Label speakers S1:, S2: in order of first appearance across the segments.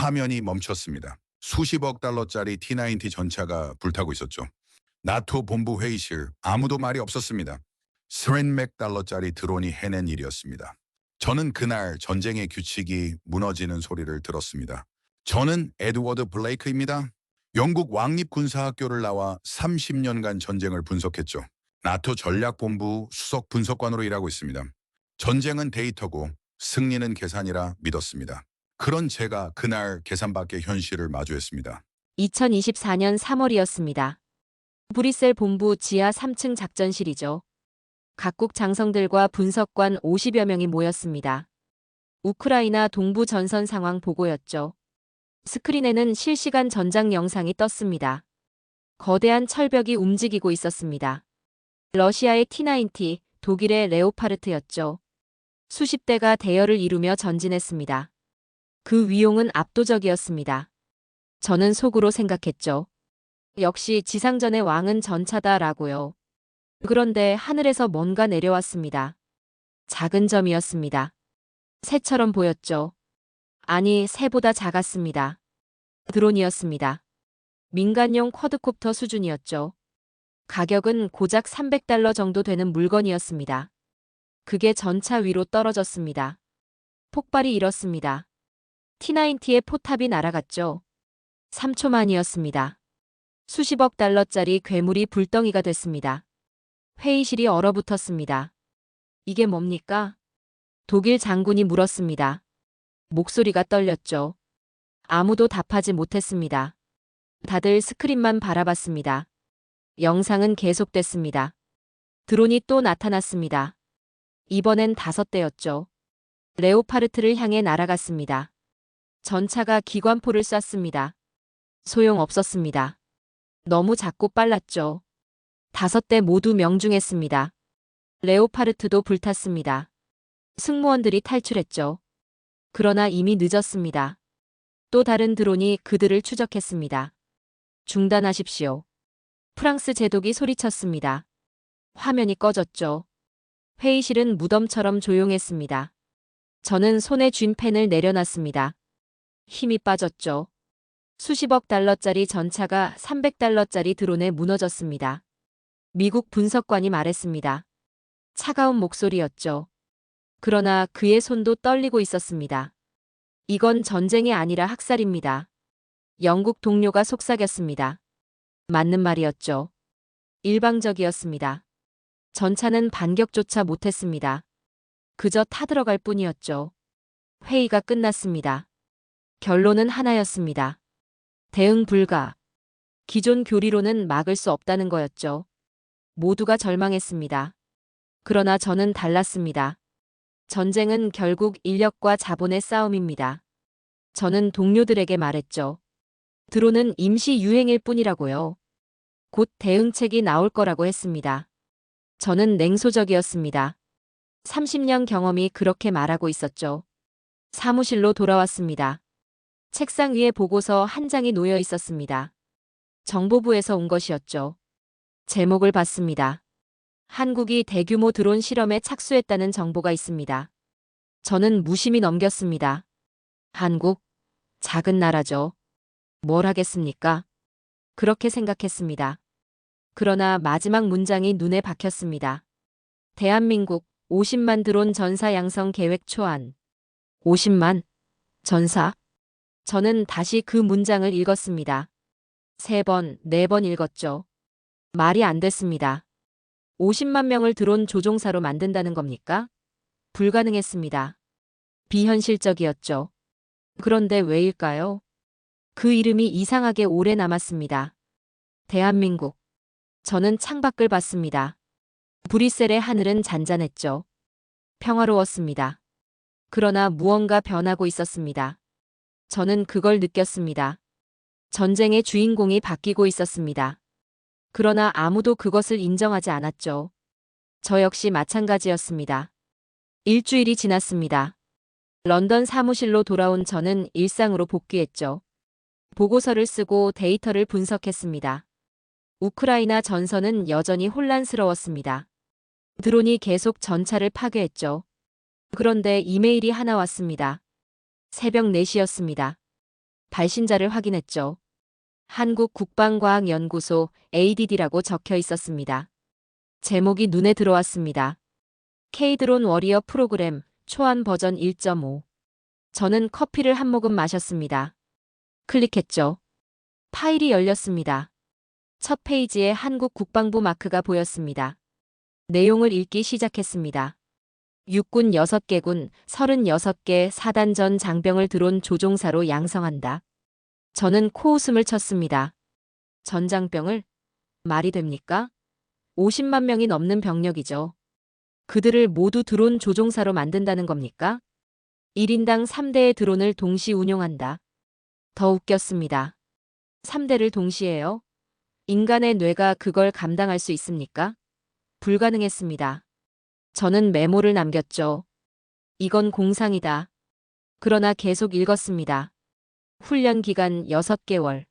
S1: 화면이 멈췄습니다. 수십억 달러짜리 T-90 전차가 불타고 있었죠. 나토 본부 회의실, 아무도 말이 없었습니다. 300억 달러짜리 드론이 해낸 일이었습니다. 저는 그날 전쟁의 규칙이 무너지는 소리를 들었습니다. 저는 에드워드 블레이크입니다. 영국 왕립군사학교를 나와 30년간 전쟁을 분석했죠. 나토 전략본부 수석 분석관으로 일하고 있습니다. 전쟁은 데이터고 승리는 계산이라 믿었습니다. 그런 제가 그날 계산 밖의 현실을 마주했습니다.
S2: 2024년 3월이었습니다. 브뤼셀 본부 지하 3층 작전실이죠. 각국 장성들과 분석관 50여 명이 모였습니다. 우크라이나 동부 전선 상황 보고였죠. 스크린에는 실시간 전장 영상이 떴습니다. 거대한 철벽이 움직이고 있었습니다. 러시아의 T-90, 독일의 레오파르트였죠. 수십 대가 대열을 이루며 전진했습니다. 그 위용은 압도적이었습니다. 저는 속으로 생각했죠. 역시 지상전의 왕은 전차다라고요. 그런데 하늘에서 뭔가 내려왔습니다. 작은 점이었습니다. 새처럼 보였죠. 아니, 새보다 작았습니다. 드론이었습니다. 민간용 쿼드콥터 수준이었죠. 가격은 고작 300달러 정도 되는 물건이었습니다. 그게 전차 위로 떨어졌습니다. 폭발이 일었습니다. T-90의 포탑이 날아갔죠. 3초 만이었습니다. 수십억 달러짜리 괴물이 불덩이가 됐습니다. 회의실이 얼어붙었습니다. 이게 뭡니까? 독일 장군이 물었습니다. 목소리가 떨렸죠. 아무도 답하지 못했습니다. 다들 스크린만 바라봤습니다. 영상은 계속됐습니다. 드론이 또 나타났습니다. 이번엔 5대였죠. 레오파르트를 향해 날아갔습니다. 전차가 기관포를 쐈습니다. 소용없었습니다. 너무 작고 빨랐죠. 5대 모두 명중했습니다. 레오파르트도 불탔습니다. 승무원들이 탈출했죠. 그러나 이미 늦었습니다. 또 다른 드론이 그들을 추적했습니다. 중단하십시오. 프랑스 제독이 소리쳤습니다. 화면이 꺼졌죠. 회의실은 무덤처럼 조용했습니다. 저는 손에 쥔 펜을 내려놨습니다. 힘이 빠졌죠. 수십억 달러짜리 전차가 300달러짜리 드론에 무너졌습니다. 미국 분석관이 말했습니다. 차가운 목소리였죠. 그러나 그의 손도 떨리고 있었습니다. 이건 전쟁이 아니라 학살입니다. 영국 동료가 속삭였습니다. 맞는 말이었죠. 일방적이었습니다. 전차는 반격조차 못했습니다. 그저 타들어갈 뿐이었죠. 회의가 끝났습니다. 결론은 하나였습니다. 대응 불가. 기존 교리로는 막을 수 없다는 거였죠. 모두가 절망했습니다. 그러나 저는 달랐습니다. 전쟁은 결국 인력과 자본의 싸움입니다. 저는 동료들에게 말했죠. 드론은 임시 유행일 뿐이라고요. 곧 대응책이 나올 거라고 했습니다. 저는 냉소적이었습니다. 30년 경험이 그렇게 말하고 있었죠. 사무실로 돌아왔습니다. 책상 위에 보고서 한 장이 놓여 있었습니다. 정보부에서 온 것이었죠. 제목을 봤습니다. 한국이 대규모 드론 실험에 착수했다는 정보가 있습니다. 저는 무심히 넘겼습니다. 한국? 작은 나라죠. 뭘 하겠습니까? 그렇게 생각했습니다. 그러나 마지막 문장이 눈에 박혔습니다. 대한민국 50만 드론 전사 양성 계획 초안. 50만? 전사? 저는 다시 그 문장을 읽었습니다. 3번, 4번 읽었죠. 말이 안 됐습니다. 50만 명을 드론 조종사로 만든다는 겁니까? 불가능했습니다. 비현실적이었죠. 그런데 왜일까요? 그 이름이 이상하게 오래 남았습니다. 대한민국. 저는 창밖을 봤습니다. 브뤼셀의 하늘은 잔잔했죠. 평화로웠습니다. 그러나 무언가 변하고 있었습니다. 저는 그걸 느꼈습니다. 전쟁의 주인공이 바뀌고 있었습니다. 그러나 아무도 그것을 인정하지 않았죠. 저 역시 마찬가지였습니다. 일주일이 지났습니다. 런던 사무실로 돌아온 저는 일상으로 복귀했죠. 보고서를 쓰고 데이터를 분석했습니다. 우크라이나 전선은 여전히 혼란스러웠습니다. 드론이 계속 전차를 파괴했죠. 그런데 이메일이 하나 왔습니다. 새벽 4시였습니다. 발신자를 확인했죠. 한국국방과학연구소 ADD라고 적혀 있었습니다. 제목이 눈에 들어왔습니다. K-드론 워리어 프로그램 초안 버전 1.5. 저는 커피를 한 모금 마셨습니다. 클릭했죠. 파일이 열렸습니다. 첫 페이지에 한국 국방부 마크가 보였습니다. 내용을 읽기 시작했습니다. 육군 6개군 36개 사단전 장병을 드론 조종사로 양성한다. 저는 코웃음을 쳤습니다. 전장병을? 말이 됩니까? 50만 명이 넘는 병력이죠. 그들을 모두 드론 조종사로 만든다는 겁니까? 1인당 3대의 드론을 동시 운용한다. 더 웃겼습니다. 3대를 동시에요? 인간의 뇌가 그걸 감당할 수 있습니까? 불가능했습니다. 저는 메모를 남겼죠. 이건 공상이다. 그러나 계속 읽었습니다. 훈련 기간 6개월.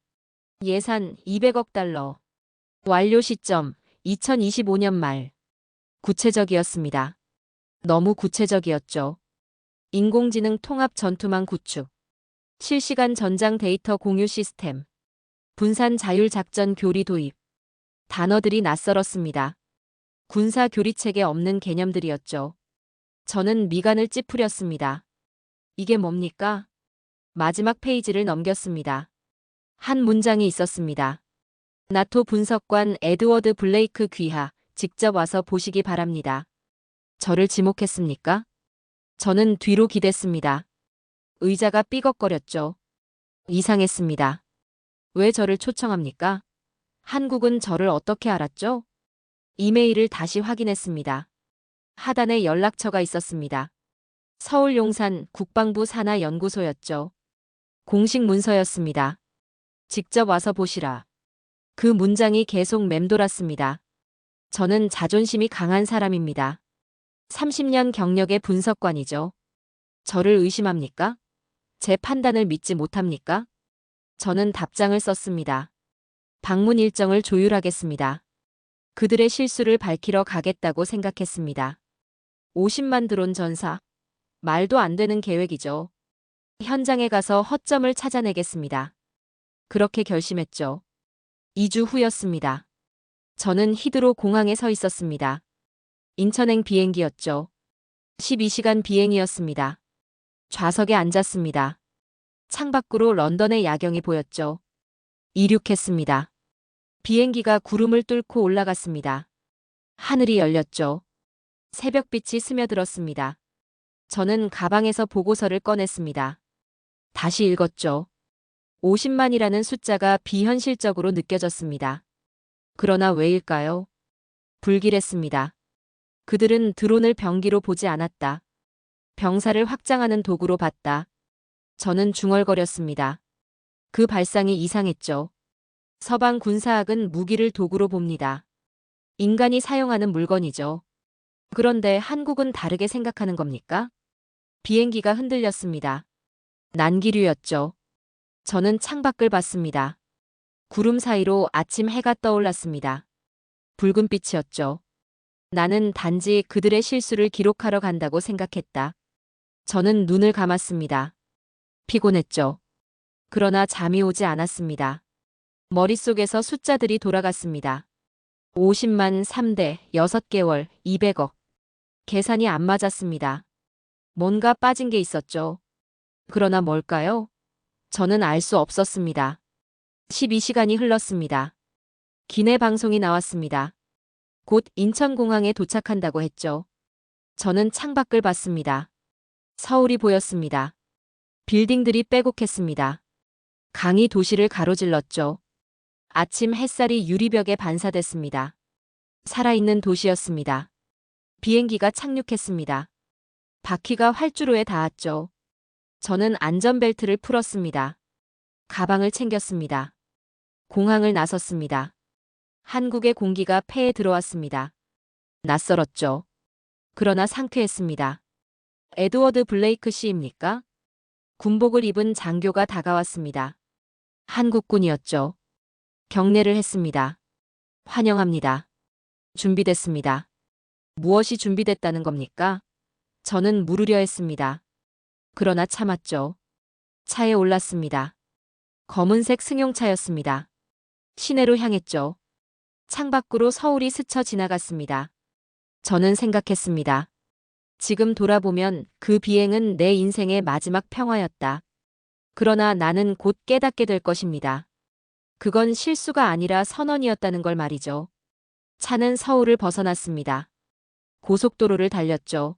S2: 예산 200억 달러. 완료 시점 2025년 말. 구체적이었습니다. 너무 구체적이었죠. 인공지능 통합 전투망 구축. 실시간 전장 데이터 공유 시스템. 분산 자율 작전 교리 도입. 단어들이 낯설었습니다. 군사 교리책에 없는 개념들이었죠. 저는 미간을 찌푸렸습니다. 이게 뭡니까? 마지막 페이지를 넘겼습니다. 한 문장이 있었습니다. 나토 분석관 에드워드 블레이크 귀하, 직접 와서 보시기 바랍니다. 저를 지목했습니까? 저는 뒤로 기댔습니다. 의자가 삐걱거렸죠. 이상했습니다. 왜 저를 초청합니까? 한국은 저를 어떻게 알았죠? 이메일을 다시 확인했습니다. 하단에 연락처가 있었습니다. 서울 용산 국방부 산하연구소였죠. 공식 문서였습니다. 직접 와서 보시라. 그 문장이 계속 맴돌았습니다. 저는 자존심이 강한 사람입니다. 30년 경력의 분석관이죠. 저를 의심합니까? 제 판단을 믿지 못합니까? 저는 답장을 썼습니다. 방문 일정을 조율하겠습니다. 그들의 실수를 밝히러 가겠다고 생각했습니다. 50만 드론 전사. 말도 안 되는 계획이죠. 현장에 가서 허점을 찾아내겠습니다. 그렇게 결심했죠. 2주 후였습니다. 저는 히드로 공항에 서 있었습니다. 인천행 비행기였죠. 12시간 비행이었습니다. 좌석에 앉았습니다. 창밖으로 런던의 야경이 보였죠. 이륙했습니다. 비행기가 구름을 뚫고 올라갔습니다. 하늘이 열렸죠. 새벽빛이 스며들었습니다. 저는 가방에서 보고서를 꺼냈습니다. 다시 읽었죠. 50만이라는 숫자가 비현실적으로 느껴졌습니다. 그러나 왜일까요? 불길했습니다. 그들은 드론을 병기로 보지 않았다. 병사를 확장하는 도구로 봤다. 저는 중얼거렸습니다. 그 발상이 이상했죠. 서방 군사학은 무기를 도구로 봅니다. 인간이 사용하는 물건이죠. 그런데 한국은 다르게 생각하는 겁니까? 비행기가 흔들렸습니다. 난기류였죠. 저는 창밖을 봤습니다. 구름 사이로 아침 해가 떠올랐습니다. 붉은 빛이었죠. 나는 단지 그들의 실수를 기록하러 간다고 생각했다. 저는 눈을 감았습니다. 피곤했죠. 그러나 잠이 오지 않았습니다. 머릿속에서 숫자들이 돌아갔습니다. 50만 3대, 6개월, 200억. 계산이 안 맞았습니다. 뭔가 빠진 게 있었죠. 그러나 뭘까요? 저는 알 수 없었습니다. 12시간이 흘렀습니다. 기내 방송이 나왔습니다. 곧 인천공항에 도착한다고 했죠. 저는 창밖을 봤습니다. 서울이 보였습니다. 빌딩들이 빼곡했습니다. 강이 도시를 가로질렀죠. 아침 햇살이 유리벽에 반사됐습니다. 살아있는 도시였습니다. 비행기가 착륙했습니다. 바퀴가 활주로에 닿았죠. 저는 안전벨트를 풀었습니다. 가방을 챙겼습니다. 공항을 나섰습니다. 한국의 공기가 폐에 들어왔습니다. 낯설었죠. 그러나 상쾌했습니다. 에드워드 블레이크 씨입니까? 군복을 입은 장교가 다가왔습니다. 한국군이었죠. 경례를 했습니다. 환영합니다. 준비됐습니다. 무엇이 준비됐다는 겁니까? 저는 물으려 했습니다. 그러나 참았죠. 차에 올랐습니다. 검은색 승용차였습니다. 시내로 향했죠. 창밖으로 서울이 스쳐 지나갔습니다. 저는 생각했습니다. 지금 돌아보면 그 비행은 내 인생의 마지막 평화였다. 그러나 나는 곧 깨닫게 될 것입니다. 그건 실수가 아니라 선언이었다는 걸 말이죠. 차는 서울을 벗어났습니다. 고속도로를 달렸죠.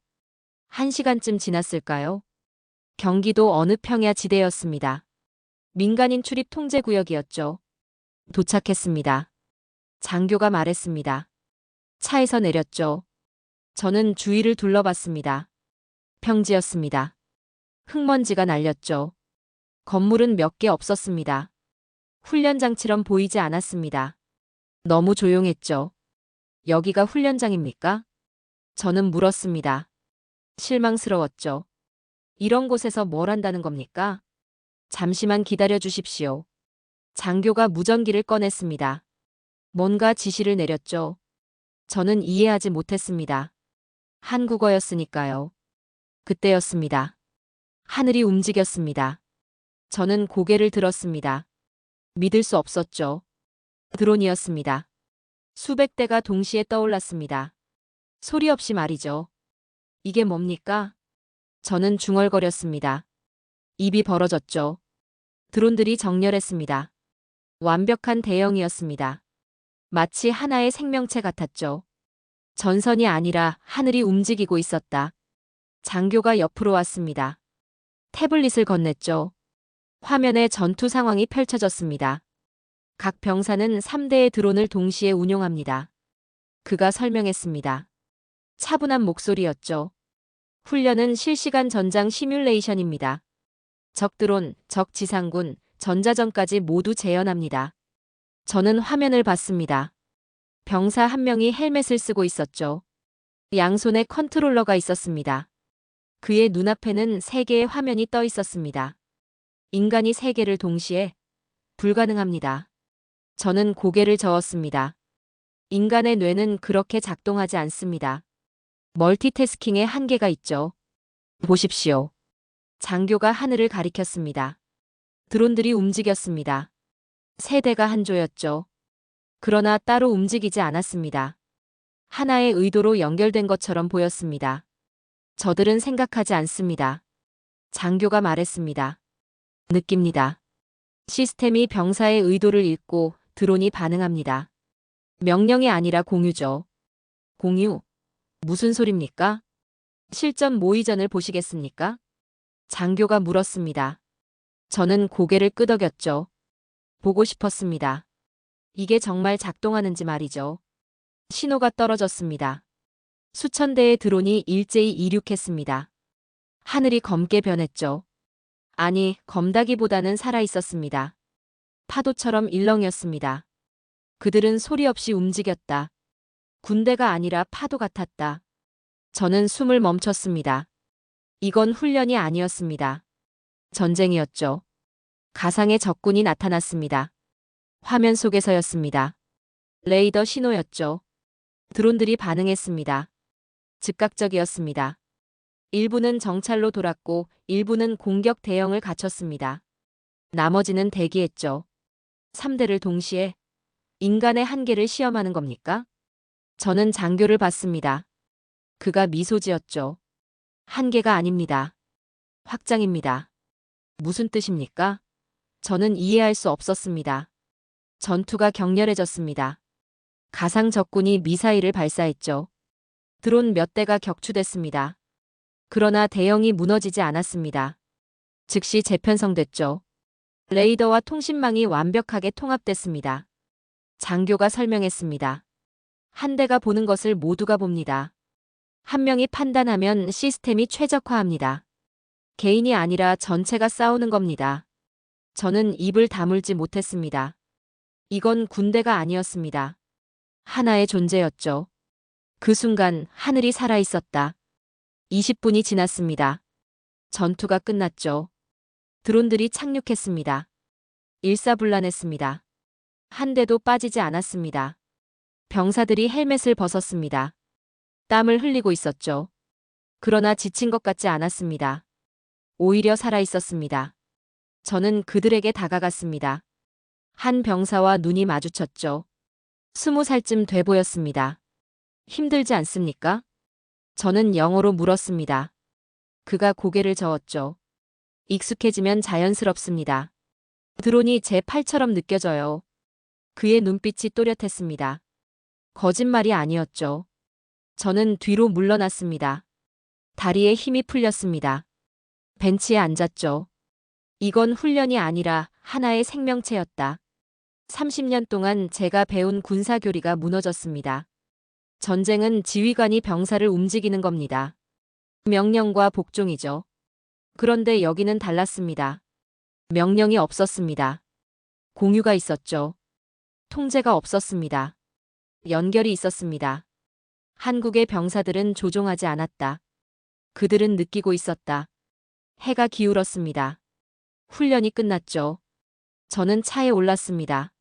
S2: 1시간쯤 지났을까요? 경기도 어느 평야 지대였습니다. 민간인 출입 통제 구역이었죠. 도착했습니다. 장교가 말했습니다. 차에서 내렸죠. 저는 주위를 둘러봤습니다. 평지였습니다. 흙먼지가 날렸죠. 건물은 몇 개 없었습니다. 훈련장처럼 보이지 않았습니다. 너무 조용했죠. 여기가 훈련장입니까? 저는 물었습니다. 실망스러웠죠. 이런 곳에서 뭘 한다는 겁니까? 잠시만 기다려 주십시오. 장교가 무전기를 꺼냈습니다. 뭔가 지시를 내렸죠. 저는 이해하지 못했습니다. 한국어였으니까요. 그때였습니다. 하늘이 움직였습니다. 저는 고개를 들었습니다. 믿을 수 없었죠. 드론이었습니다. 수백 대가 동시에 떠올랐습니다. 소리 없이 말이죠. 이게 뭡니까? 저는 중얼거렸습니다. 입이 벌어졌죠. 드론들이 정렬했습니다. 완벽한 대형이었습니다. 마치 하나의 생명체 같았죠. 전선이 아니라 하늘이 움직이고 있었다. 장교가 옆으로 왔습니다. 태블릿을 건넸죠. 화면에 전투 상황이 펼쳐졌습니다. 각 병사는 3대의 드론을 동시에 운용합니다. 그가 설명했습니다. 차분한 목소리였죠. 훈련은 실시간 전장 시뮬레이션입니다. 적 드론, 적 지상군, 전자전까지 모두 재현합니다. 저는 화면을 봤습니다. 병사 한 명이 헬멧을 쓰고 있었죠. 양손에 컨트롤러가 있었습니다. 그의 눈앞에는 3개의 화면이 떠 있었습니다. 인간이 3개를 동시에 불가능합니다. 저는 고개를 저었습니다. 인간의 뇌는 그렇게 작동하지 않습니다. 멀티태스킹에 한계가 있죠. 보십시오. 장교가 하늘을 가리켰습니다. 드론들이 움직였습니다. 3대가 한 조였죠. 그러나 따로 움직이지 않았습니다. 하나의 의도로 연결된 것처럼 보였습니다. 저들은 생각하지 않습니다. 장교가 말했습니다. 느낍니다. 시스템이 병사의 의도를 읽고 드론이 반응합니다. 명령이 아니라 공유죠. 공유? 무슨 소립니까? 실전 모의전을 보시겠습니까? 장교가 물었습니다. 저는 고개를 끄덕였죠. 보고 싶었습니다. 이게 정말 작동하는지 말이죠. 신호가 떨어졌습니다. 수천 대의 드론이 일제히 이륙했습니다. 하늘이 검게 변했죠. 아니, 검다기보다는 살아있었습니다. 파도처럼 일렁였습니다. 그들은 소리 없이 움직였다. 군대가 아니라 파도 같았다. 저는 숨을 멈췄습니다. 이건 훈련이 아니었습니다. 전쟁이었죠. 가상의 적군이 나타났습니다. 화면 속에서였습니다. 레이더 신호였죠. 드론들이 반응했습니다. 즉각적이었습니다. 일부는 정찰로 돌았고 일부는 공격 대형을 갖췄습니다. 나머지는 대기했죠. 3대를 동시에 인간의 한계를 시험하는 겁니까? 저는 장교를 봤습니다. 그가 미소 지었죠. 한계가 아닙니다. 확장입니다. 무슨 뜻입니까? 저는 이해할 수 없었습니다. 전투가 격렬해졌습니다. 가상 적군이 미사일을 발사했죠. 드론 몇 대가 격추됐습니다. 그러나 대형이 무너지지 않았습니다. 즉시 재편성됐죠. 레이더와 통신망이 완벽하게 통합됐습니다. 장교가 설명했습니다. 한 대가 보는 것을 모두가 봅니다. 한 명이 판단하면 시스템이 최적화합니다. 개인이 아니라 전체가 싸우는 겁니다. 저는 입을 다물지 못했습니다. 이건 군대가 아니었습니다. 하나의 존재였죠. 그 순간 하늘이 살아있었다. 20분이 지났습니다. 전투가 끝났죠. 드론들이 착륙했습니다. 일사불란했습니다. 한 대도 빠지지 않았습니다. 병사들이 헬멧을 벗었습니다. 땀을 흘리고 있었죠. 그러나 지친 것 같지 않았습니다. 오히려 살아있었습니다. 저는 그들에게 다가갔습니다. 한 병사와 눈이 마주쳤죠. 20살쯤 돼 보였습니다. 힘들지 않습니까? 저는 영어로 물었습니다. 그가 고개를 저었죠. 익숙해지면 자연스럽습니다. 드론이 제 팔처럼 느껴져요. 그의 눈빛이 또렷했습니다. 거짓말이 아니었죠. 저는 뒤로 물러났습니다. 다리에 힘이 풀렸습니다. 벤치에 앉았죠. 이건 훈련이 아니라 하나의 생명체였다. 30년 동안 제가 배운 군사교리가 무너졌습니다. 전쟁은 지휘관이 병사를 움직이는 겁니다. 명령과 복종이죠. 그런데 여기는 달랐습니다. 명령이 없었습니다. 공유가 있었죠. 통제가 없었습니다. 연결이 있었습니다. 한국의 병사들은 조종하지 않았다. 그들은 느끼고 있었다. 해가 기울었습니다. 훈련이 끝났죠. 저는 차에 올랐습니다.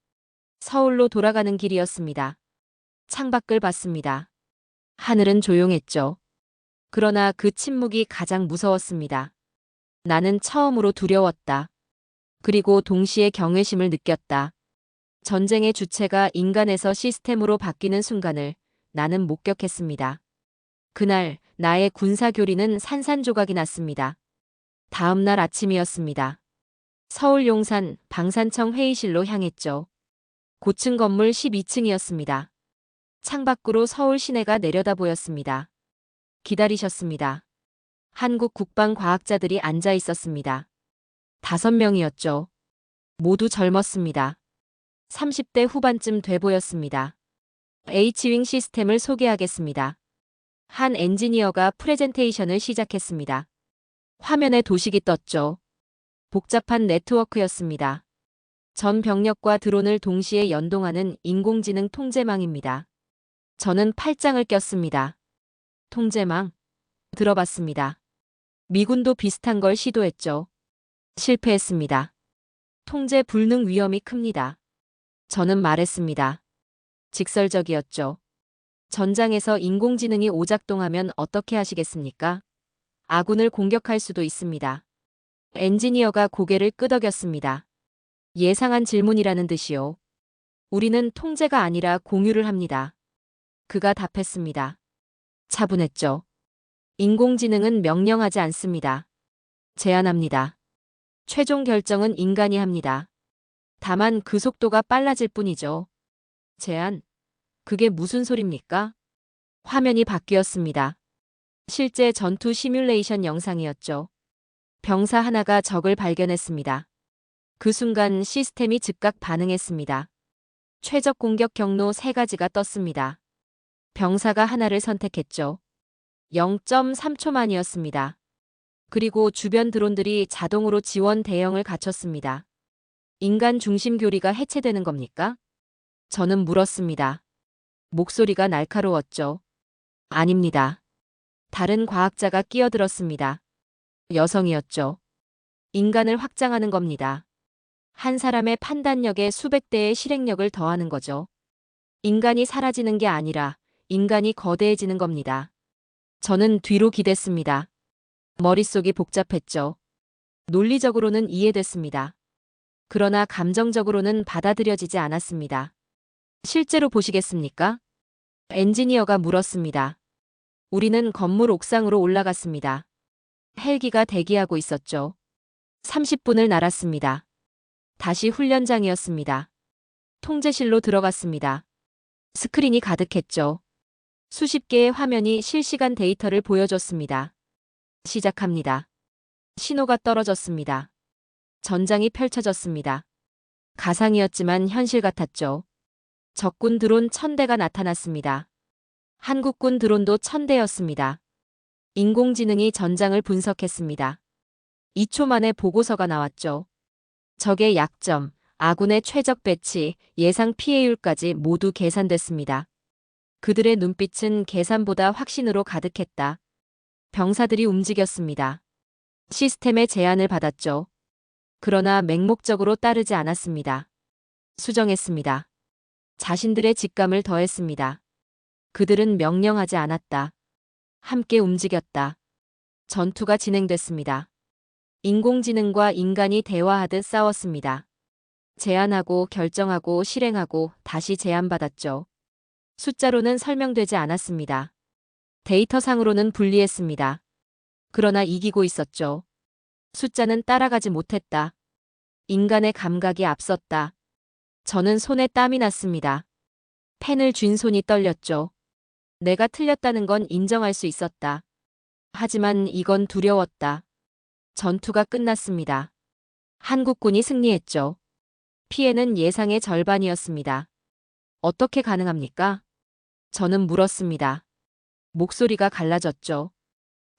S2: 서울로 돌아가는 길이었습니다. 창밖을 봤습니다. 하늘은 조용했죠. 그러나 그 침묵이 가장 무서웠습니다. 나는 처음으로 두려웠다. 그리고 동시에 경외심을 느꼈다. 전쟁의 주체가 인간에서 시스템으로 바뀌는 순간을 나는 목격했습니다. 그날 나의 군사교리는 산산조각이 났습니다. 다음 날 아침이었습니다. 서울 용산 방산청 회의실로 향했죠. 고층 건물 12층이었습니다. 창밖으로 서울 시내가 내려다 보였습니다. 기다리셨습니다. 한국 국방과학자들이 앉아 있었습니다. 5명이었죠. 모두 젊었습니다. 30대 후반쯤 돼 보였습니다. H윙 시스템을 소개하겠습니다. 한 엔지니어가 프레젠테이션을 시작했습니다. 화면에 도식이 떴죠. 복잡한 네트워크였습니다. 전 병력과 드론을 동시에 연동하는 인공지능 통제망입니다. 저는 팔짱을 꼈습니다. 통제망? 들어봤습니다. 미군도 비슷한 걸 시도했죠. 실패했습니다. 통제 불능 위험이 큽니다. 저는 말했습니다. 직설적이었죠. 전장에서 인공지능이 오작동하면 어떻게 하시겠습니까? 아군을 공격할 수도 있습니다. 엔지니어가 고개를 끄덕였습니다. 예상한 질문이라는 듯이요. 우리는 통제가 아니라 공유를 합니다. 그가 답했습니다. 차분했죠. 인공지능은 명령하지 않습니다. 제안합니다. 최종 결정은 인간이 합니다. 다만 그 속도가 빨라질 뿐이죠. 제안? 그게 무슨 소립니까? 화면이 바뀌었습니다. 실제 전투 시뮬레이션 영상이었죠. 병사 하나가 적을 발견했습니다. 그 순간 시스템이 즉각 반응했습니다. 최적 공격 경로 3가지가 떴습니다. 병사가 하나를 선택했죠. 0.3초 만이었습니다. 그리고 주변 드론들이 자동으로 지원 대응을 갖췄습니다. 인간 중심 교리가 해체되는 겁니까? 저는 물었습니다. 목소리가 날카로웠죠. 아닙니다. 다른 과학자가 끼어들었습니다. 여성이었죠. 인간을 확장하는 겁니다. 한 사람의 판단력에 수백 대의 실행력을 더하는 거죠. 인간이 사라지는 게 아니라 인간이 거대해지는 겁니다. 저는 뒤로 기댔습니다. 머릿속이 복잡했죠. 논리적으로는 이해됐습니다. 그러나 감정적으로는 받아들여지지 않았습니다. 실제로 보시겠습니까? 엔지니어가 물었습니다. 우리는 건물 옥상으로 올라갔습니다. 헬기가 대기하고 있었죠. 30분을 날았습니다. 다시 훈련장이었습니다. 통제실로 들어갔습니다. 스크린이 가득했죠. 수십 개의 화면이 실시간 데이터를 보여줬습니다. 시작합니다. 신호가 떨어졌습니다. 전장이 펼쳐졌습니다. 가상이었지만 현실 같았죠. 적군 드론 1000대가 나타났습니다. 한국군 드론도 1000대였습니다. 인공지능이 전장을 분석했습니다. 2초 만에 보고서가 나왔죠. 적의 약점, 아군의 최적 배치, 예상 피해율까지 모두 계산됐습니다. 그들의 눈빛은 계산보다 확신으로 가득했다. 병사들이 움직였습니다. 시스템의 제안을 받았죠. 그러나 맹목적으로 따르지 않았습니다. 수정했습니다. 자신들의 직감을 더했습니다. 그들은 명령하지 않았다. 함께 움직였다. 전투가 진행됐습니다. 인공지능과 인간이 대화하듯 싸웠습니다. 제안하고 결정하고 실행하고 다시 제안받았죠. 숫자로는 설명되지 않았습니다. 데이터상으로는 불리했습니다. 그러나 이기고 있었죠. 숫자는 따라가지 못했다. 인간의 감각이 앞섰다. 저는 손에 땀이 났습니다. 펜을 쥔 손이 떨렸죠. 내가 틀렸다는 건 인정할 수 있었다. 하지만 이건 두려웠다. 전투가 끝났습니다. 한국군이 승리했죠. 피해는 예상의 절반이었습니다. 어떻게 가능합니까? 저는 물었습니다. 목소리가 갈라졌죠.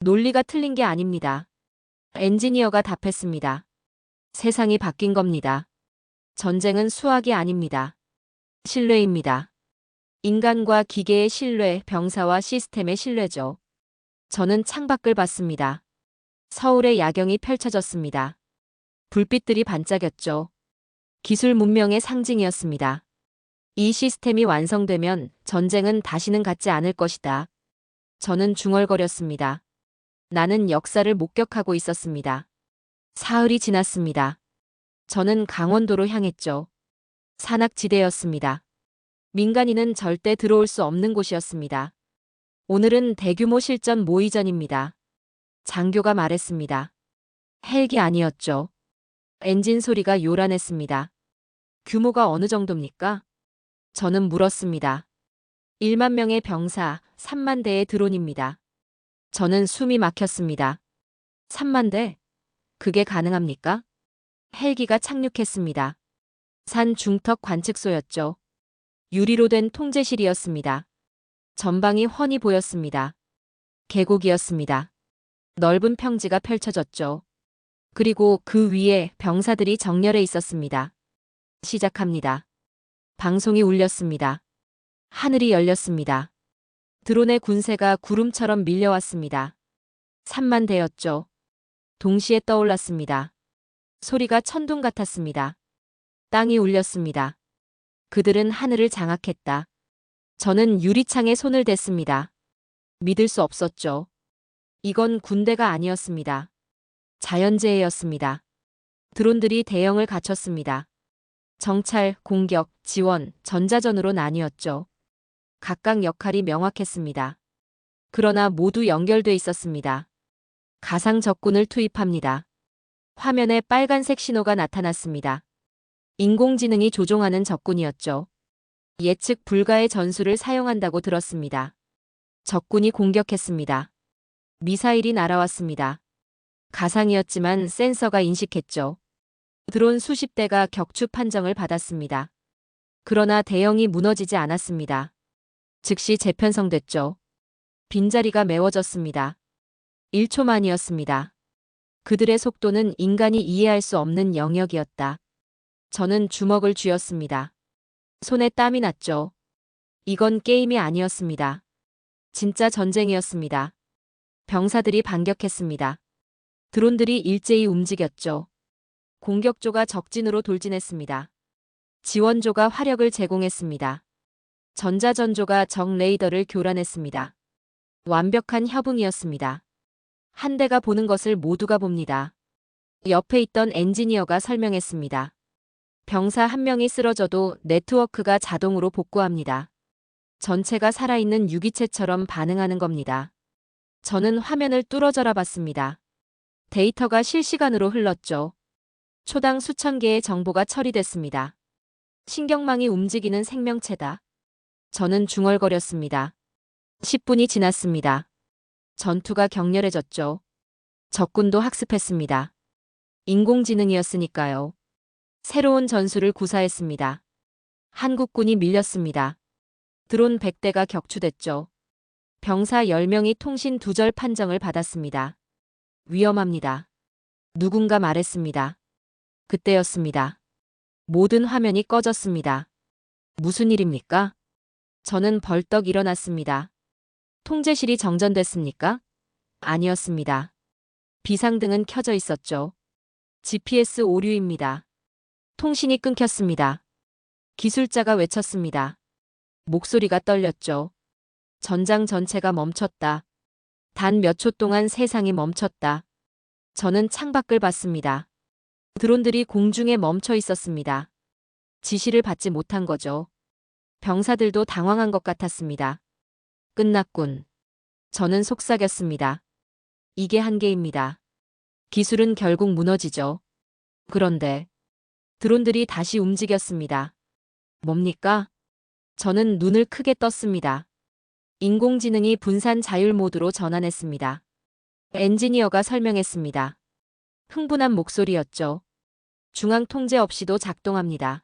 S2: 논리가 틀린 게 아닙니다. 엔지니어가 답했습니다. 세상이 바뀐 겁니다. 전쟁은 수학이 아닙니다. 신뢰입니다. 인간과 기계의 신뢰, 병사와 시스템의 신뢰죠. 저는 창밖을 봤습니다. 서울의 야경이 펼쳐졌습니다. 불빛들이 반짝였죠. 기술 문명의 상징이었습니다. 이 시스템이 완성되면 전쟁은 다시는 갖지 않을 것이다. 저는 중얼거렸습니다. 나는 역사를 목격하고 있었습니다. 사흘이 지났습니다. 저는 강원도로 향했죠. 산악지대였습니다. 민간인은 절대 들어올 수 없는 곳이었습니다. 오늘은 대규모 실전 모의전입니다. 장교가 말했습니다. 헬기 아니었죠. 엔진 소리가 요란했습니다. 규모가 어느 정도입니까? 저는 물었습니다. 1만 명의 병사, 3만 대의 드론입니다. 저는 숨이 막혔습니다. 3만 대? 그게 가능합니까? 헬기가 착륙했습니다. 산 중턱 관측소였죠. 유리로 된 통제실이었습니다. 전방이 훤히 보였습니다. 계곡이었습니다. 넓은 평지가 펼쳐졌죠. 그리고 그 위에 병사들이 정렬해 있었습니다. 시작합니다. 방송이 울렸습니다. 하늘이 열렸습니다. 드론의 군세가 구름처럼 밀려왔습니다. 3만 대였죠. 동시에 떠올랐습니다. 소리가 천둥 같았습니다. 땅이 울렸습니다. 그들은 하늘을 장악했다. 저는 유리창에 손을 댔습니다. 믿을 수 없었죠. 이건 군대가 아니었습니다. 자연재해였습니다. 드론들이 대형을 갖췄습니다. 정찰, 공격, 지원, 전자전으로 나뉘었죠. 각각 역할이 명확했습니다. 그러나 모두 연결돼 있었습니다. 가상 적군을 투입합니다. 화면에 빨간색 신호가 나타났습니다. 인공지능이 조종하는 적군이었죠. 예측 불가의 전술을 사용한다고 들었습니다. 적군이 공격했습니다. 미사일이 날아왔습니다. 가상이었지만 센서가 인식했죠. 드론 수십 대가 격추 판정을 받았습니다. 그러나 대형이 무너지지 않았습니다. 즉시 재편성됐죠. 빈자리가 메워졌습니다. 1초 만이었습니다. 그들의 속도는 인간이 이해할 수 없는 영역이었다. 저는 주먹을 쥐었습니다. 손에 땀이 났죠. 이건 게임이 아니었습니다. 진짜 전쟁이었습니다. 병사들이 반격했습니다. 드론들이 일제히 움직였죠. 공격조가 적진으로 돌진했습니다. 지원조가 화력을 제공했습니다. 전자전조가 적 레이더를 교란했습니다. 완벽한 협응이었습니다. 한 대가 보는 것을 모두가 봅니다. 옆에 있던 엔지니어가 설명했습니다. 병사 한 명이 쓰러져도 네트워크가 자동으로 복구합니다. 전체가 살아있는 유기체처럼 반응하는 겁니다. 저는 화면을 뚫어져라 봤습니다. 데이터가 실시간으로 흘렀죠. 초당 수천 개의 정보가 처리됐습니다. 신경망이 움직이는 생명체다. 저는 중얼거렸습니다. 10분이 지났습니다. 전투가 격렬해졌죠. 적군도 학습했습니다. 인공지능이었으니까요. 새로운 전술을 구사했습니다. 한국군이 밀렸습니다. 드론 100대가 격추됐죠. 병사 10명이 통신 두절 판정을 받았습니다. 위험합니다. 누군가 말했습니다. 그때였습니다. 모든 화면이 꺼졌습니다. 무슨 일입니까? 저는 벌떡 일어났습니다. 통제실이 정전됐습니까? 아니었습니다. 비상등은 켜져 있었죠. GPS 오류입니다. 통신이 끊겼습니다. 기술자가 외쳤습니다. 목소리가 떨렸죠. 전장 전체가 멈췄다. 단 몇 초 동안 세상이 멈췄다. 저는 창밖을 봤습니다. 드론들이 공중에 멈춰 있었습니다. 지시를 받지 못한 거죠. 병사들도 당황한 것 같았습니다. 끝났군. 저는 속삭였습니다. 이게 한계입니다. 기술은 결국 무너지죠. 그런데 드론들이 다시 움직였습니다. 뭡니까? 저는 눈을 크게 떴습니다. 인공지능이 분산 자율 모드로 전환했습니다. 엔지니어가 설명했습니다. 흥분한 목소리였죠. 중앙 통제 없이도 작동합니다.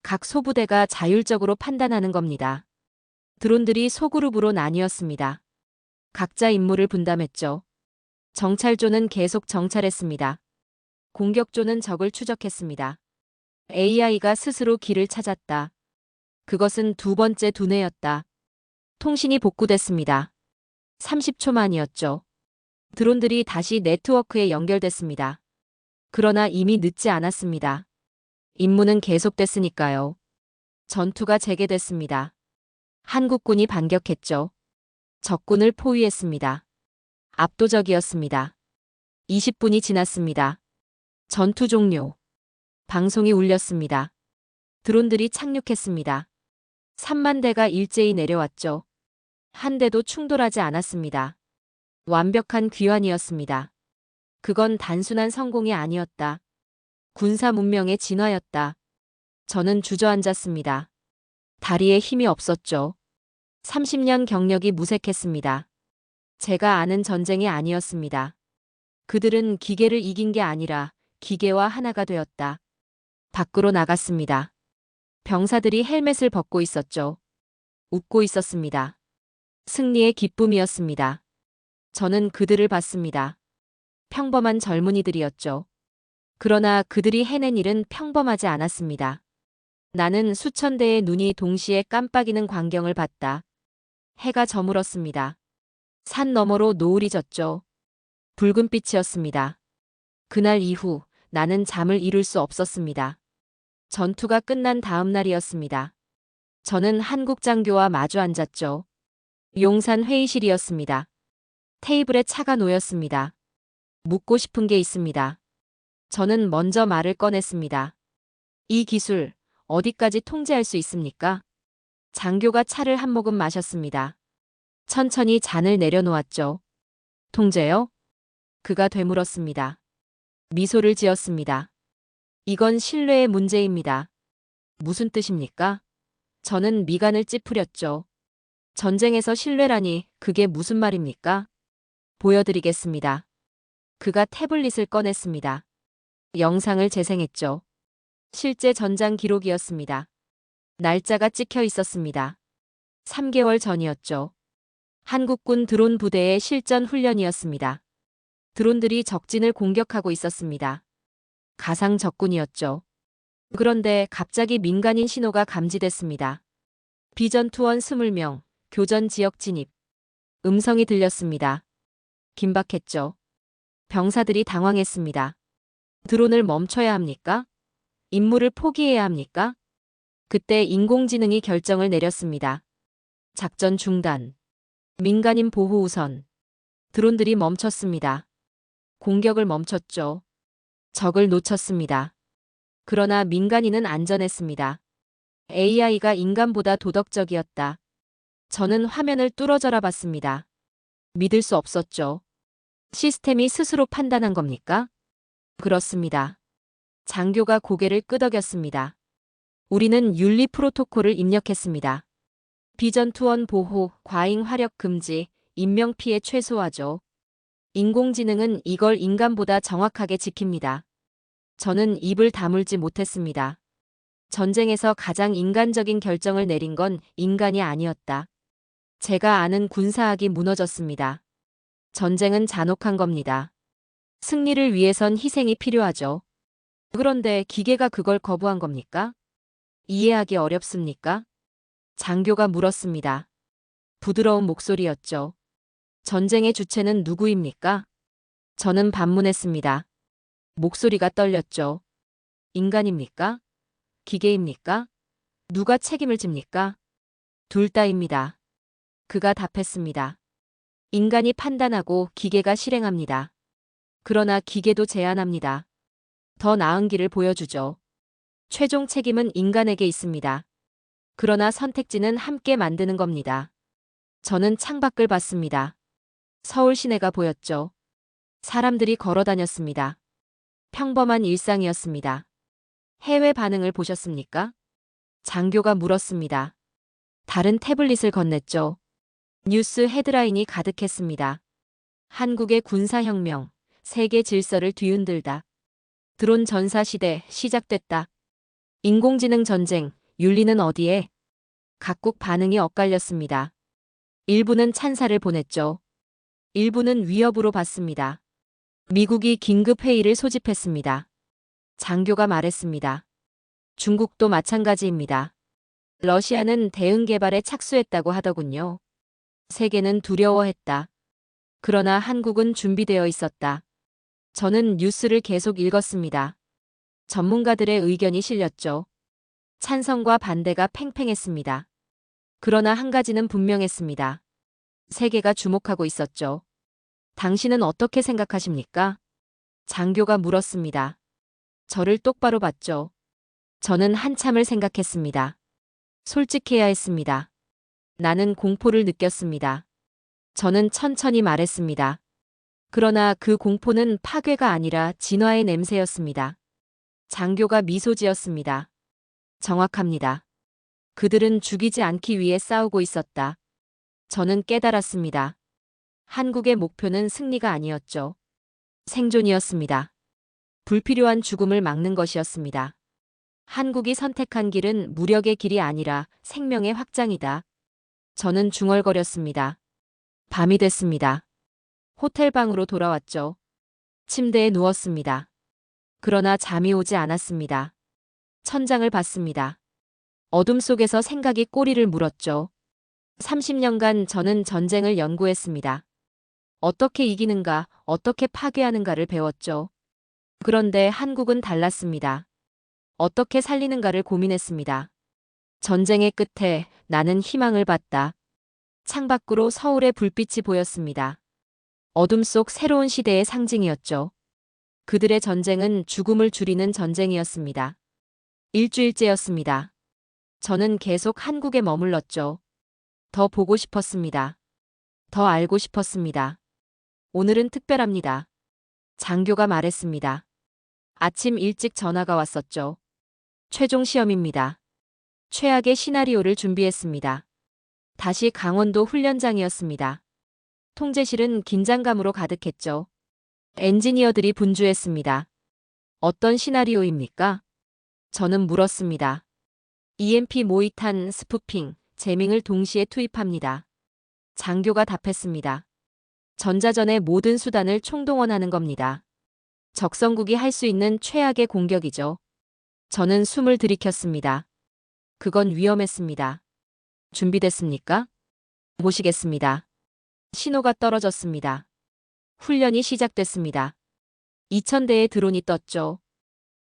S2: 각 소부대가 자율적으로 판단하는 겁니다. 드론들이 소그룹으로 나뉘었습니다. 각자 임무를 분담했죠. 정찰조는 계속 정찰했습니다. 공격조는 적을 추적했습니다. AI가 스스로 길을 찾았다. 그것은 두 번째 두뇌였다. 통신이 복구됐습니다. 30초 만이었죠. 드론들이 다시 네트워크에 연결됐습니다. 그러나 이미 늦지 않았습니다. 임무는 계속됐으니까요. 전투가 재개됐습니다. 한국군이 반격했죠. 적군을 포위했습니다. 압도적이었습니다. 20분이 지났습니다. 전투 종료. 방송이 울렸습니다. 드론들이 착륙했습니다. 3만 대가 일제히 내려왔죠. 한 대도 충돌하지 않았습니다. 완벽한 귀환이었습니다. 그건 단순한 성공이 아니었다. 군사 문명의 진화였다. 저는 주저앉았습니다. 다리에 힘이 없었죠. 30년 경력이 무색했습니다. 제가 아는 전쟁이 아니었습니다. 그들은 기계를 이긴 게 아니라 기계와 하나가 되었다. 밖으로 나갔습니다. 병사들이 헬멧을 벗고 있었죠. 웃고 있었습니다. 승리의 기쁨이었습니다. 저는 그들을 봤습니다. 평범한 젊은이들이었죠. 그러나 그들이 해낸 일은 평범하지 않았습니다. 나는 수천 대의 눈이 동시에 깜빡이는 광경을 봤다. 해가 저물었습니다. 산 너머로 노을이 졌죠. 붉은 빛이었습니다. 그날 이후 나는 잠을 이룰 수 없었습니다. 전투가 끝난 다음 날이었습니다. 저는 한국 장교와 마주 앉았죠. 용산 회의실이었습니다. 테이블에 차가 놓였습니다. 묻고 싶은 게 있습니다. 저는 먼저 말을 꺼냈습니다. 이 기술 어디까지 통제할 수 있습니까? 장교가 차를 한 모금 마셨습니다. 천천히 잔을 내려놓았죠. 통제요? 그가 되물었습니다. 미소를 지었습니다. 이건 신뢰의 문제입니다. 무슨 뜻입니까? 저는 미간을 찌푸렸죠. 전쟁에서 신뢰라니 그게 무슨 말입니까? 보여드리겠습니다. 그가 태블릿을 꺼냈습니다. 영상을 재생했죠. 실제 전장 기록이었습니다. 날짜가 찍혀 있었습니다. 3개월 전이었죠. 한국군 드론 부대의 실전 훈련이었습니다. 드론들이 적진을 공격하고 있었습니다. 가상 적군이었죠. 그런데 갑자기 민간인 신호가 감지됐습니다. 비전 투원 20명, 교전 지역 진입. 음성이 들렸습니다. 긴박했죠. 병사들이 당황했습니다. 드론을 멈춰야 합니까? 임무를 포기해야 합니까? 그때 인공지능이 결정을 내렸습니다. 작전 중단. 민간인 보호 우선. 드론들이 멈췄습니다. 공격을 멈췄죠. 적을 놓쳤습니다. 그러나 민간인은 안전했습니다. AI가 인간보다 도덕적이었다. 저는 화면을 뚫어져라 봤습니다. 믿을 수 없었죠. 시스템이 스스로 판단한 겁니까? 그렇습니다. 장교가 고개를 끄덕였습니다. 우리는 윤리 프로토콜을 입력했습니다. 비전 투원 보호, 과잉 화력 금지, 인명 피해 최소화죠. 인공지능은 이걸 인간보다 정확하게 지킵니다. 저는 입을 다물지 못했습니다. 전쟁에서 가장 인간적인 결정을 내린 건 인간이 아니었다. 제가 아는 군사학이 무너졌습니다. 전쟁은 잔혹한 겁니다. 승리를 위해선 희생이 필요하죠. 그런데 기계가 그걸 거부한 겁니까? 이해하기 어렵습니까? 장교가 물었습니다. 부드러운 목소리였죠. 전쟁의 주체는 누구입니까? 저는 반문했습니다. 목소리가 떨렸죠. 인간입니까? 기계입니까? 누가 책임을 집니까? 둘 다입니다. 그가 답했습니다. 인간이 판단하고 기계가 실행합니다. 그러나 기계도 제한합니다. 더 나은 길을 보여주죠. 최종 책임은 인간에게 있습니다. 그러나 선택지는 함께 만드는 겁니다. 저는 창밖을 봤습니다. 서울 시내가 보였죠. 사람들이 걸어 다녔습니다. 평범한 일상이었습니다. 해외 반응을 보셨습니까? 장교가 물었습니다. 다른 태블릿을 건넸죠. 뉴스 헤드라인이 가득했습니다. 한국의 군사혁명, 세계 질서를 뒤흔들다. 드론 전사 시대 시작됐다. 인공지능 전쟁, 윤리는 어디에? 각국 반응이 엇갈렸습니다. 일부는 찬사를 보냈죠. 일부는 위협으로 봤습니다. 미국이 긴급 회의를 소집했습니다. 장교가 말했습니다. 중국도 마찬가지입니다. 러시아는 대응 개발에 착수했다고 하더군요. 세계는 두려워했다. 그러나 한국은 준비되어 있었다. 저는 뉴스를 계속 읽었습니다. 전문가들의 의견이 실렸죠. 찬성과 반대가 팽팽했습니다. 그러나 한 가지는 분명했습니다. 세계가 주목하고 있었죠. 당신은 어떻게 생각하십니까? 장교가 물었습니다. 저를 똑바로 봤죠. 저는 한참을 생각했습니다. 솔직해야 했습니다. 나는 공포를 느꼈습니다. 저는 천천히 말했습니다. 그러나 그 공포는 파괴가 아니라 진화의 냄새였습니다. 장교가 미소 지었습니다. 정확합니다. 그들은 죽이지 않기 위해 싸우고 있었다. 저는 깨달았습니다. 한국의 목표는 승리가 아니었죠. 생존이었습니다. 불필요한 죽음을 막는 것이었습니다. 한국이 선택한 길은 무력의 길이 아니라 생명의 확장이다. 저는 중얼거렸습니다. 밤이 됐습니다. 호텔 방으로 돌아왔죠. 침대에 누웠습니다. 그러나 잠이 오지 않았습니다. 천장을 봤습니다. 어둠 속에서 생각이 꼬리를 물었죠. 30년간 저는 전쟁을 연구했습니다. 어떻게 이기는가, 어떻게 파괴하는가를 배웠죠. 그런데 한국은 달랐습니다. 어떻게 살리는가를 고민했습니다. 전쟁의 끝에 나는 희망을 봤다. 창밖으로 서울의 불빛이 보였습니다. 어둠 속 새로운 시대의 상징이었죠. 그들의 전쟁은 죽음을 줄이는 전쟁이었습니다. 일주일째였습니다. 저는 계속 한국에 머물렀죠. 더 보고 싶었습니다. 더 알고 싶었습니다. 오늘은 특별합니다. 장교가 말했습니다. 아침 일찍 전화가 왔었죠. 최종 시험입니다. 최악의 시나리오를 준비했습니다. 다시 강원도 훈련장이었습니다. 통제실은 긴장감으로 가득했죠. 엔지니어들이 분주했습니다. 어떤 시나리오입니까? 저는 물었습니다. EMP 모의탄, 스푸핑, 재밍을 동시에 투입합니다. 장교가 답했습니다. 전자전의 모든 수단을 총동원하는 겁니다. 적성국이 할 수 있는 최악의 공격이죠. 저는 숨을 들이켰습니다. 그건 위험했습니다. 준비됐습니까? 보시겠습니다. 신호가 떨어졌습니다. 훈련이 시작됐습니다. 2000대의 드론이 떴죠.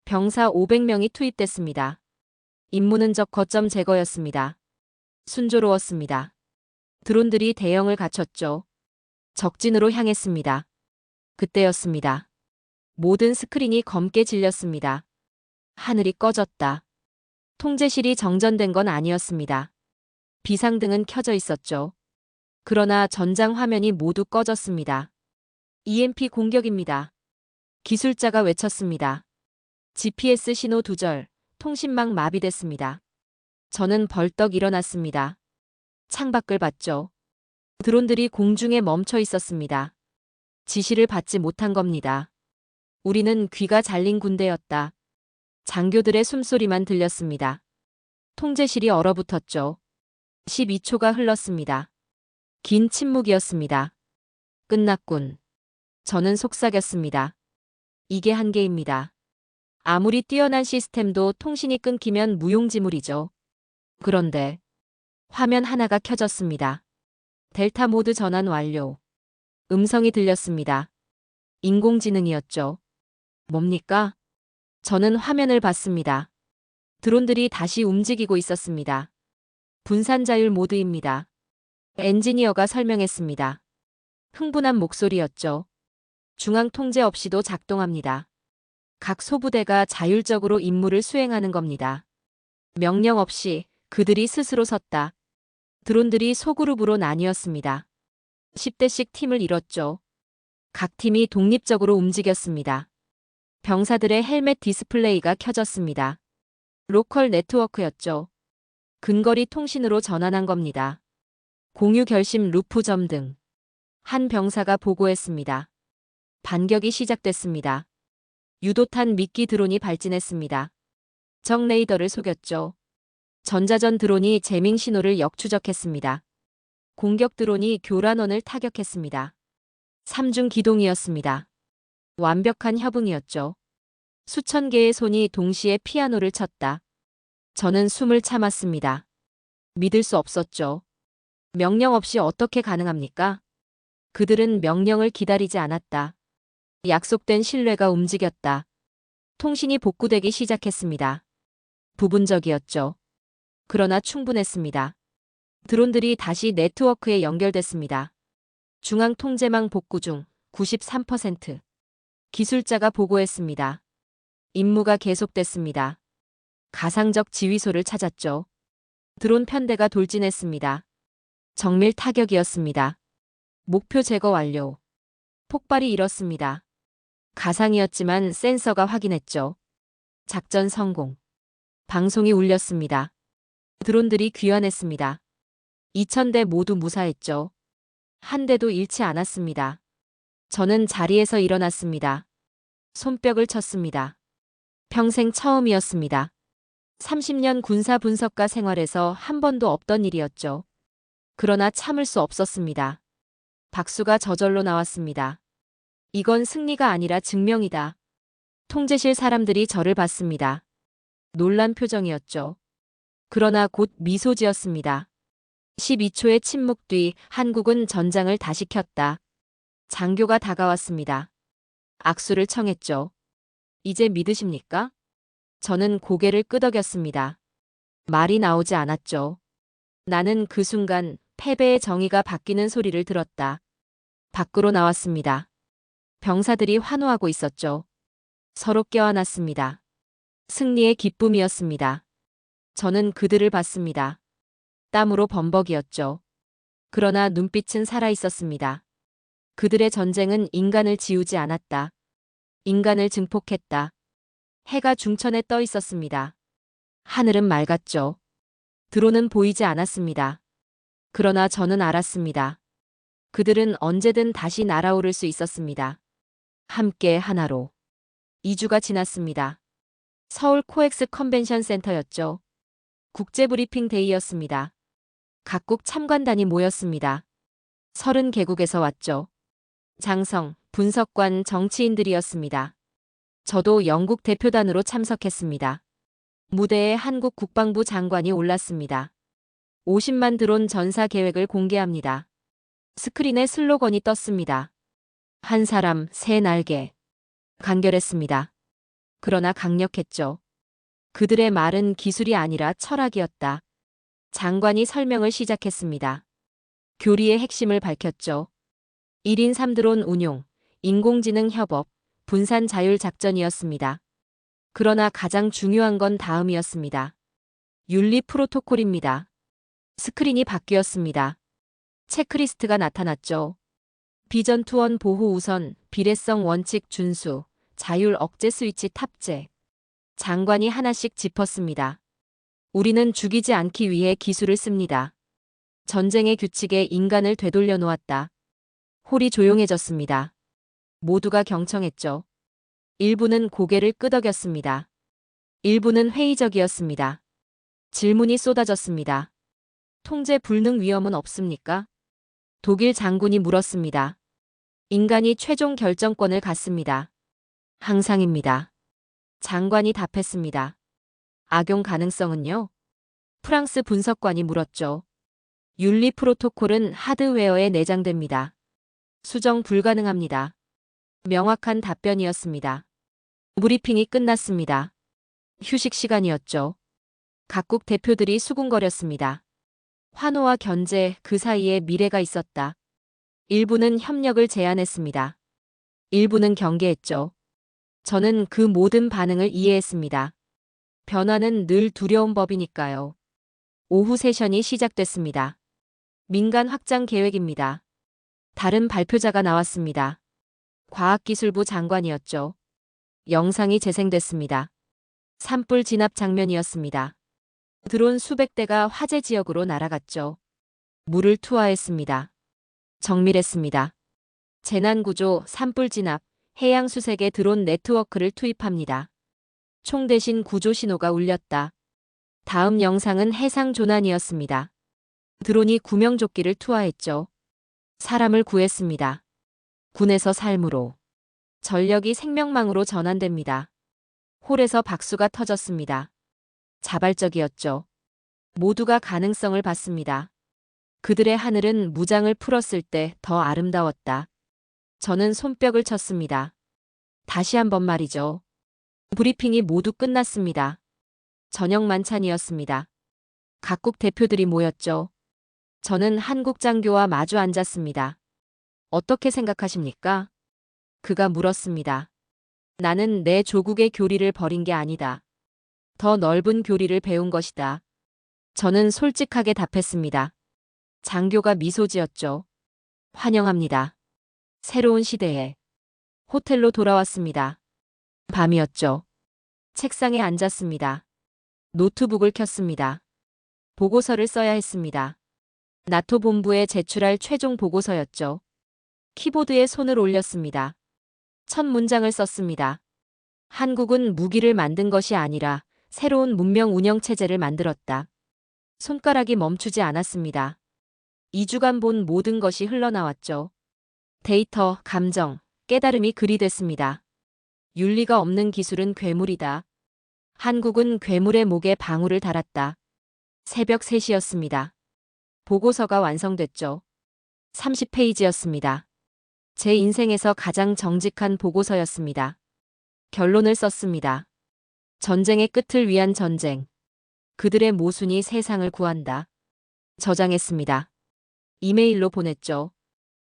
S2: 병사 500명이 투입됐습니다. 임무는 적 거점 제거였습니다. 순조로웠습니다. 드론들이 대형을 갖췄죠. 적진으로 향했습니다. 그때였습니다. 모든 스크린이 검게 질렸습니다. 하늘이 꺼졌다. 통제실이 정전된 건 아니었습니다. 비상등은 켜져 있었죠. 그러나 전장 화면이 모두 꺼졌습니다. EMP 공격입니다. 기술자가 외쳤습니다. GPS 신호 두절, 통신망 마비됐습니다. 저는 벌떡 일어났습니다. 창밖을 봤죠. 드론들이 공중에 멈춰 있었습니다. 지시를 받지 못한 겁니다. 우리는 귀가 잘린 군대였다. 장교들의 숨소리만 들렸습니다. 통제실이 얼어붙었죠. 12초가 흘렀습니다. 긴 침묵이었습니다. 끝났군. 저는 속삭였습니다. 이게 한계입니다. 아무리 뛰어난 시스템도 통신이 끊기면 무용지물이죠. 그런데 화면 하나가 켜졌습니다. 델타 모드 전환 완료. 음성이 들렸습니다. 인공지능이었죠. 뭡니까? 저는 화면을 봤습니다. 드론들이 다시 움직이고 있었습니다. 분산자율 모드입니다. 엔지니어가 설명했습니다. 흥분한 목소리였죠. 중앙 통제 없이도 작동합니다. 각 소부대가 자율적으로 임무를 수행하는 겁니다. 명령 없이 그들이 스스로 섰다. 드론들이 소그룹으로 나뉘었습니다. 10대씩 팀을 이뤘죠. 각 팀이 독립적으로 움직였습니다. 병사들의 헬멧 디스플레이가 켜졌습니다. 로컬 네트워크였죠. 근거리 통신으로 전환한 겁니다. 공유 결심 루프점 등. 한 병사가 보고했습니다. 반격이 시작됐습니다. 유도탄 미끼 드론이 발진했습니다. 적 레이더를 속였죠. 전자전 드론이 재밍 신호를 역추적했습니다. 공격 드론이 교란원을 타격했습니다. 3중 기동이었습니다. 완벽한 협응이었죠. 수천 개의 손이 동시에 피아노를 쳤다. 저는 숨을 참았습니다. 믿을 수 없었죠. 명령 없이 어떻게 가능합니까? 그들은 명령을 기다리지 않았다. 약속된 신뢰가 움직였다. 통신이 복구되기 시작했습니다. 부분적이었죠. 그러나 충분했습니다. 드론들이 다시 네트워크에 연결됐습니다. 중앙 통제망 복구 중 93%. 기술자가 보고했습니다. 임무가 계속됐습니다. 가상적 지휘소를 찾았죠. 드론 편대가 돌진했습니다. 정밀 타격이었습니다. 목표 제거 완료. 폭발이 일었습니다. 가상이었지만 센서가 확인했죠. 작전 성공. 방송이 울렸습니다. 드론들이 귀환했습니다. 2000대 모두 무사했죠. 한 대도 잃지 않았습니다. 저는 자리에서 일어났습니다. 손뼉을 쳤습니다. 평생 처음이었습니다. 30년 군사 분석가 생활에서 한 번도 없던 일이었죠. 그러나 참을 수 없었습니다. 박수가 저절로 나왔습니다. 이건 승리가 아니라 증명이다. 통제실 사람들이 저를 봤습니다. 놀란 표정이었죠. 그러나 곧 미소 지었습니다. 12초의 침묵 뒤 한국은 전장을 다시 켰다. 장교가 다가왔습니다. 악수를 청했죠. 이제 믿으십니까? 저는 고개를 끄덕였습니다. 말이 나오지 않았죠. 나는 그 순간 패배의 정의가 바뀌는 소리를 들었다. 밖으로 나왔습니다. 병사들이 환호하고 있었죠. 서로 껴안았습니다. 승리의 기쁨이었습니다. 저는 그들을 봤습니다. 땀으로 범벅이었죠. 그러나 눈빛은 살아있었습니다. 그들의 전쟁은 인간을 지우지 않았다. 인간을 증폭했다. 해가 중천에 떠 있었습니다. 하늘은 맑았죠. 드론은 보이지 않았습니다. 그러나 저는 알았습니다. 그들은 언제든 다시 날아오를 수 있었습니다. 함께 하나로. 2주가 지났습니다. 서울 코엑스 컨벤션 센터였죠. 국제브리핑 데이였습니다. 각국 참관단이 모였습니다. 30개국에서 왔죠. 장성, 분석관, 정치인들이었습니다. 저도 영국 대표단으로 참석했습니다. 무대에 한국 국방부 장관이 올랐습니다. 50만 드론 전사 계획을 공개합니다. 스크린에 슬로건이 떴습니다. 한 사람, 새 날개. 간결했습니다. 그러나 강력했죠. 그들의 말은 기술이 아니라 철학이었다. 장관이 설명을 시작했습니다. 교리의 핵심을 밝혔죠. 1인 3드론 운용, 인공지능 협업, 분산 자율 작전이었습니다. 그러나 가장 중요한 건 다음이었습니다. 윤리 프로토콜입니다. 스크린이 바뀌었습니다. 체크리스트가 나타났죠. 비전 투원 보호 우선, 비례성 원칙 준수, 자율 억제 스위치 탑재. 장관이 하나씩 짚었습니다. 우리는 죽이지 않기 위해 기술을 씁니다. 전쟁의 규칙에 인간을 되돌려 놓았다. 홀이 조용해졌습니다. 모두가 경청했죠. 일부는 고개를 끄덕였습니다. 일부는 회의적이었습니다. 질문이 쏟아졌습니다. 통제 불능 위험은 없습니까? 독일 장군이 물었습니다. 인간이 최종 결정권을 갖습니다. 항상입니다. 장관이 답했습니다. 악용 가능성은요? 프랑스 분석관이 물었죠. 윤리 프로토콜은 하드웨어에 내장됩니다. 수정 불가능합니다. 명확한 답변이었습니다. 브리핑이 끝났습니다. 휴식 시간이었죠. 각국 대표들이 수군거렸습니다. 환호와 견제, 그 사이에 미래가 있었다. 일부는 협력을 제안했습니다. 일부는 경계했죠. 저는 그 모든 반응을 이해했습니다. 변화는 늘 두려운 법이니까요. 오후 세션이 시작됐습니다. 민간 확장 계획입니다. 다른 발표자가 나왔습니다. 과학기술부 장관이었죠. 영상이 재생됐습니다. 산불 진압 장면이었습니다. 드론 수백 대가 화재 지역으로 날아갔죠. 물을 투하했습니다. 정밀했습니다. 재난구조, 산불 진압, 해양수색에 드론 네트워크를 투입합니다. 총 대신 구조 신호가 울렸다. 다음 영상은 해상 조난이었습니다. 드론이 구명조끼를 투하했죠. 사람을 구했습니다. 군에서 삶으로. 전력이 생명망으로 전환됩니다. 홀에서 박수가 터졌습니다. 자발적이었죠. 모두가 가능성을 봤습니다. 그들의 하늘은 무장을 풀었을 때 더 아름다웠다. 저는 손뼉을 쳤습니다. 다시 한번 말이죠. 브리핑이 모두 끝났습니다. 저녁 만찬이었습니다. 각국 대표들이 모였죠. 저는 한국 장교와 마주 앉았습니다. 어떻게 생각하십니까? 그가 물었습니다. 나는 내 조국의 교리를 버린 게 아니다. 더 넓은 교리를 배운 것이다. 저는 솔직하게 답했습니다. 장교가 미소 지었죠. 환영합니다. 새로운 시대에. 호텔로 돌아왔습니다. 밤이었죠. 책상에 앉았습니다. 노트북을 켰습니다. 보고서를 써야 했습니다. 나토 본부에 제출할 최종 보고서였죠. 키보드에 손을 올렸습니다. 첫 문장을 썼습니다. 한국은 무기를 만든 것이 아니라 새로운 문명 운영 체제를 만들었다. 손가락이 멈추지 않았습니다. 2주간 본 모든 것이 흘러나왔죠. 데이터, 감정, 깨달음이 글이 됐습니다. 윤리가 없는 기술은 괴물이다. 한국은 괴물의 목에 방울을 달았다. 새벽 3시였습니다. 보고서가 완성됐죠. 30페이지였습니다. 제 인생에서 가장 정직한 보고서였습니다. 결론을 썼습니다. 전쟁의 끝을 위한 전쟁. 그들의 모순이 세상을 구한다. 저장했습니다. 이메일로 보냈죠.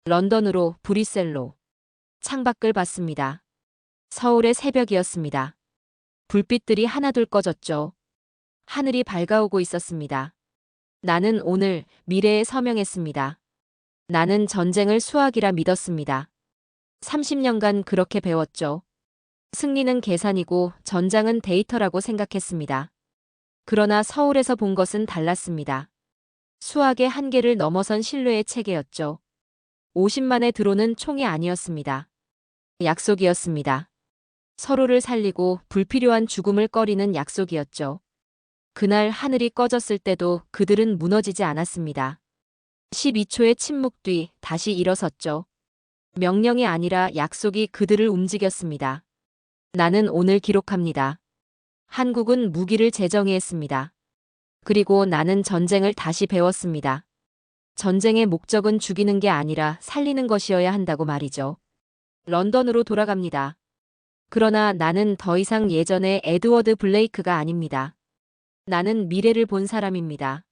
S2: 런던으로 브뤼셀로. 창밖을 봤습니다. 서울의 새벽이었습니다. 불빛들이 하나둘 꺼졌죠. 하늘이 밝아오고 있었습니다. 나는 오늘 미래에 서명했습니다. 나는 전쟁을 수학이라 믿었습니다. 30년간 그렇게 배웠죠. 승리는 계산이고 전장은 데이터라고 생각했습니다. 그러나 서울에서 본 것은 달랐습니다. 수학의 한계를 넘어선 신뢰의 체계였죠. 50만의 드론은 총이 아니었습니다. 약속이었습니다. 서로를 살리고 불필요한 죽음을 꺼리는 약속이었죠. 그날 하늘이 꺼졌을 때도 그들은 무너지지 않았습니다. 12초의 침묵 뒤 다시 일어섰죠. 명령이 아니라 약속이 그들을 움직였습니다. 나는 오늘 기록합니다. 한국은 무기를 재정의했습니다. 그리고 나는 전쟁을 다시 배웠습니다. 전쟁의 목적은 죽이는 게 아니라 살리는 것이어야 한다고 말이죠. 런던으로 돌아갑니다. 그러나 나는 더 이상 예전의 에드워드 블레이크가 아닙니다. 나는 미래를 본 사람입니다.